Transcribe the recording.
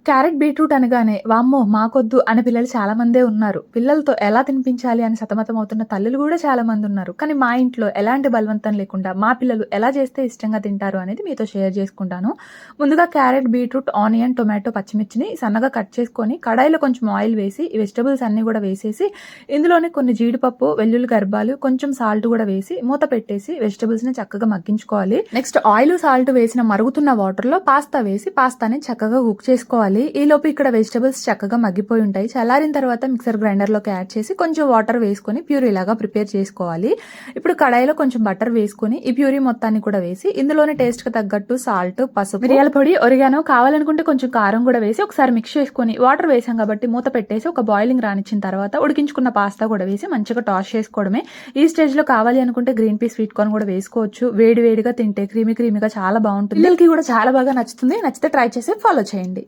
Carrot, beetroot అనగానే వామ్మో! మాకొద్దు అనే పిల్లలు చాలా మందే ఉన్నారు. పిల్లలతో ఎలా తినిపించాలి అని సతమతమవుతున్న తల్లులు గూడా చాలా మందున్నారు. కానీ మా ఇంట్లో ఎలాంటి బలవంతం లేకుండా మా పిల్లలు ఎలా చేస్తే ఇష్టంగా తింటారు అనేది మీతో షేర్ చేసుకుంటాను. ముందుగా క్యారెట్, బీట్రూట్, ఆనియన్, టొమాటో, పచ్చిమిర్చిని సన్నగా కట్ చేసుకొని కడాయిలో కొంచెం ఆయిల్ వేసి ఈ వెజిటబుల్స్ అన్నీ గూడా వేసేసి ఇందులోనే కొన్ని జీడిపప్పు, వెల్లుల్లి గర్భాలు, కొంచెం సాల్ట్ గూడా వేసి మూత పెట్టేసి వెజిటబుల్స్‌ని చక్కగా మగ్గించుకోవాలి. నెక్స్ట్ ఆయిలు, సాల్ట్ వేసిన మరుగుతున్న వాటర్‌లో పాస్తా వేసి పాస్తాని చక్కగా కుక్ చేసుకోవాలి. ఈలోపు ఇక్కడ వెజిటబుల్స్ చక్కగా మగ్గిపోయి ఉంటాయి. చల్లారిన తర్వాత మిక్సర్ గ్రైండర్లోకి యాడ్ చేసి కొంచెం వాటర్ వేసుకొని ప్యూరీ లాగా ప్రిపేర్ చేసుకోవాలి. ఇప్పుడు కడాయిలో కొంచెం బటర్ వేసుకొని ఈ ప్యూరీ మొత్తాన్ని కూడా వేసి ఇందులోనే టేస్ట్ కి తగ్గట్టు సాల్ట్, పసుపు, మిరియాల పొడి, ఒరిగానో కావాలనుకుంటే కొంచెం కారం కూడా వేసి ఒకసారి మిక్స్ చేసుకొని వాటర్ వేసాం కాబట్టి మూత పెట్టేసి ఒక బాయిలింగ్ రానిచ్చిన తర్వాత ఉడికించుకున్న పాస్తా కూడా వేసి మంచిగా టాస్ చేసుకోవడమే. ఈ స్టేజ్ లో కావాలి అనుకుంటే గ్రీన్ పీస్, స్వీట్ కార్న్ కూడా వేసుకోవచ్చు. వేడి వేడిగా తింటే క్రీమీగా చాలా బాగుంటుంది. పిల్లలకి కూడా చాలా బాగా నచ్చుతుంది. నచ్చితే ట్రై చేసి ఫాలో చేయండి.